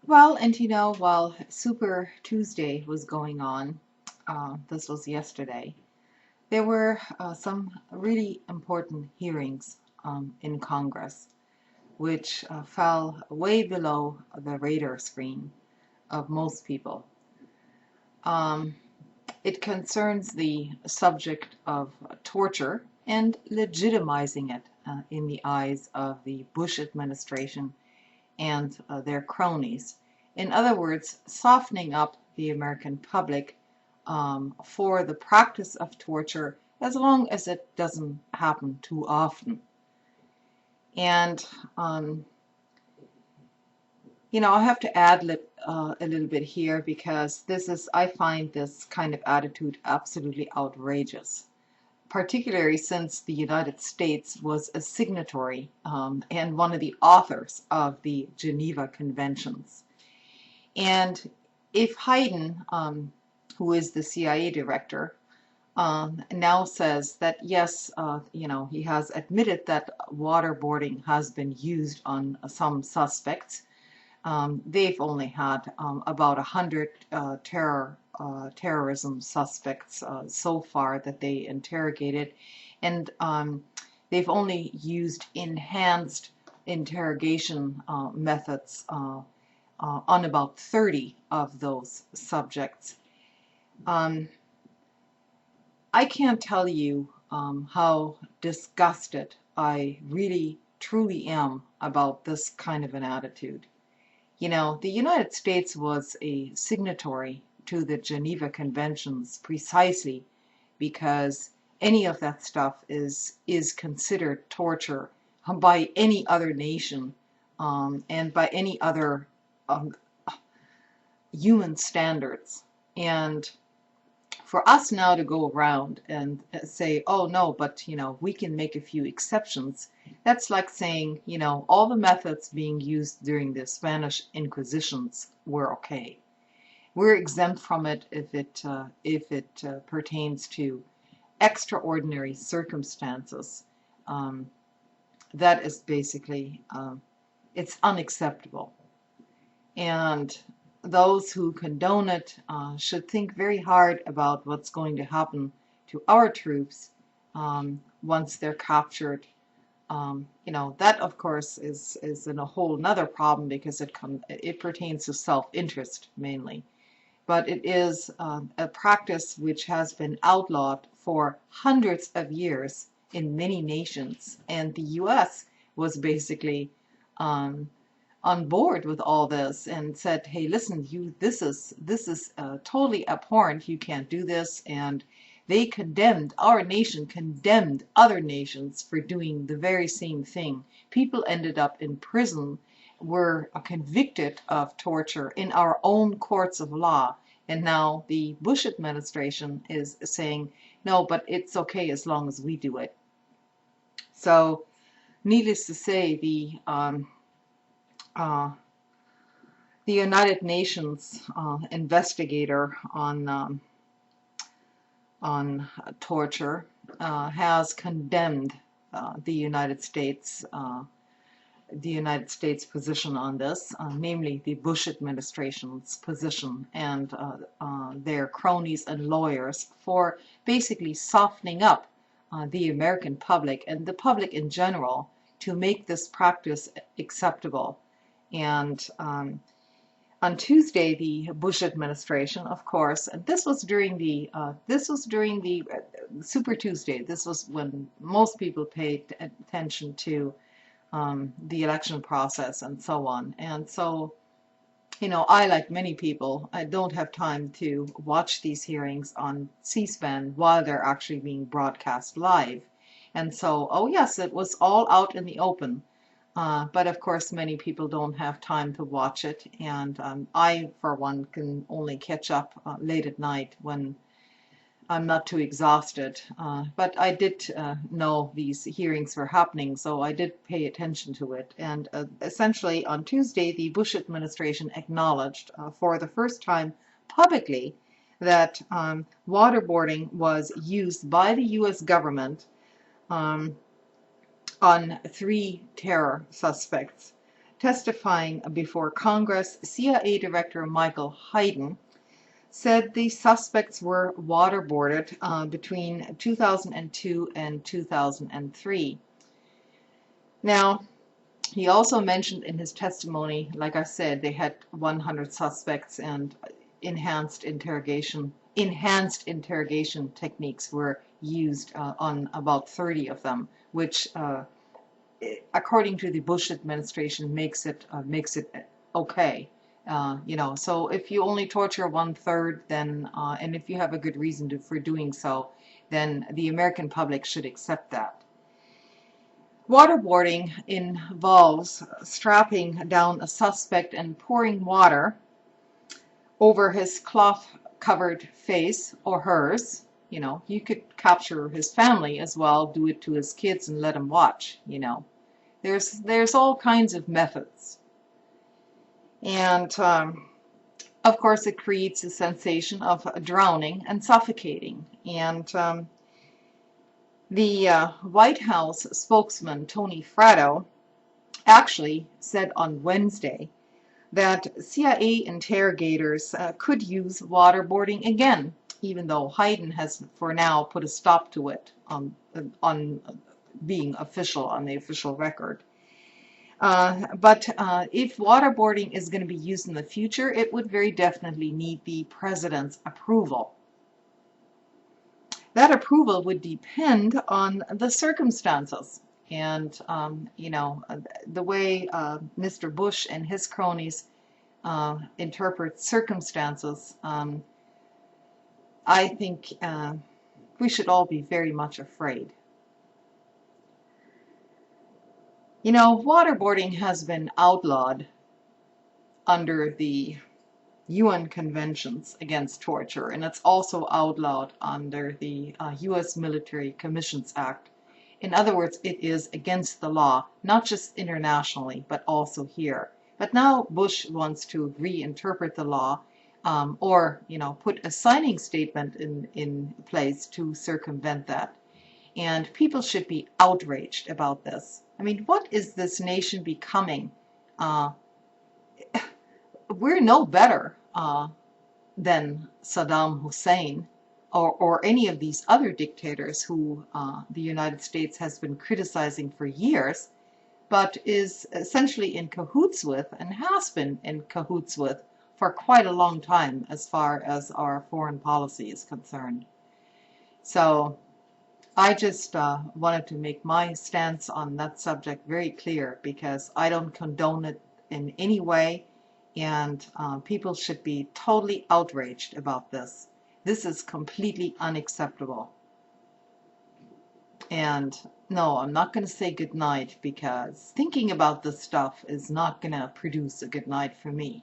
Well, and while Super Tuesday was going on, this was yesterday, there were some really important hearings in Congress, which fell way below the radar screen of most people. Um, it concerns the subject of torture and legitimizing it in the eyes of the Bush administration and their cronies. In other words, softening up the American public for the practice of torture as long as it doesn't happen too often. And, um, I have to ad lib a little bit here because I find this kind of attitude absolutely outrageous, particularly since the United States was a signatory and one of the authors of the Geneva Conventions. And if Hayden, who is the CIA director, now says that yes, he has admitted that waterboarding has been used on some suspects. They've only had about 100 terrorism suspects so far that they interrogated, and they've only used enhanced interrogation methods on about 30 of those subjects. Um, I can't tell you how disgusted I really truly am about this kind of an attitude. The United States was a signatory to the Geneva Conventions precisely because any of that stuff is considered torture by any other nation and by any other um, human standards. And for us now to go around and say, oh no, but we can make a few exceptions, that's like saying, all the methods being used during the Spanish Inquisitions were okay. We're exempt from it if it pertains to extraordinary circumstances. Um, that is basically, it's unacceptable. And those who condone it should think very hard about what's going to happen to our troops once they're captured. That of course is in a whole nother problem because it pertains to self-interest mainly. But it is a practice which has been outlawed for hundreds of years in many nations, and the U.S. was basically um, on board with all this and said, "Hey, listen, this is totally abhorrent. You can't do this." And our nation condemned other nations for doing the very same thing. People ended up in prison, were convicted of torture in our own courts of law. And now the Bush administration is saying, no, but it's okay as long as we do it. So, needless to say, uh, the United Nations investigator on torture has condemned the United States position on this, namely the Bush administration's position and their cronies and lawyers for basically softening up the American public and the public in general to make this practice acceptable. And on Tuesday, the Bush administration, of course, and this was during the Super Tuesday. This was when most people paid attention to the election process and so on. And so, I, like many people, I don't have time to watch these hearings on C-SPAN while they're actually being broadcast live. And so, oh yes, it was all out in the open. But of course, many people don't have time to watch it, and I, for one, can only catch up late at night when I'm not too exhausted. But I did know these hearings were happening, so I did pay attention to it. And essentially, on Tuesday, the Bush administration acknowledged for the first time publicly that waterboarding was used by the U.S. government um, on 3 terror suspects. testifying before Congress, CIA Director Michael Hayden said the suspects were waterboarded between 2002 and 2003. Now, he also mentioned in his testimony, like I said, they had 100 suspects and enhanced interrogation techniques were used on about 30 of them, which, according to the Bush administration, makes it okay. So if you only torture 1/3, then and if you have a good reason for doing so, then the American public should accept that. Waterboarding involves strapping down a suspect and pouring water over his cloth-covered face or hers. You could capture his family as well, do it to his kids and let them watch. There's all kinds of methods. And of course it creates a sensation of drowning and suffocating. And the White House spokesman Tony Fratto actually said on Wednesday that CIA interrogators could use waterboarding again, even though Hayden has for now put a stop to it on being official on the official record. But if waterboarding is going to be used in the future, it would very definitely need the president's approval. That approval would depend on the circumstances. And, the way Mr. Bush and his cronies interpret circumstances, I think we should all be very much afraid. Waterboarding has been outlawed under the UN Conventions Against Torture, and it's also outlawed under the U.S. Military Commissions Act. In other words, it is against the law, not just internationally, but also here. But now Bush wants to reinterpret the law, or put a signing statement in place to circumvent that. And people should be outraged about this. I mean, what is this nation becoming? We're no better than Saddam Hussein or any of these other dictators who the United States has been criticizing for years, but is essentially in cahoots with and has been in cahoots with for quite a long time as far as our foreign policy is concerned. So I just wanted to make my stance on that subject very clear, because I don't condone it in any way, and people should be totally outraged about this. This is completely unacceptable. And no, I'm not going to say good night, because thinking about this stuff is not going to produce a good night for me.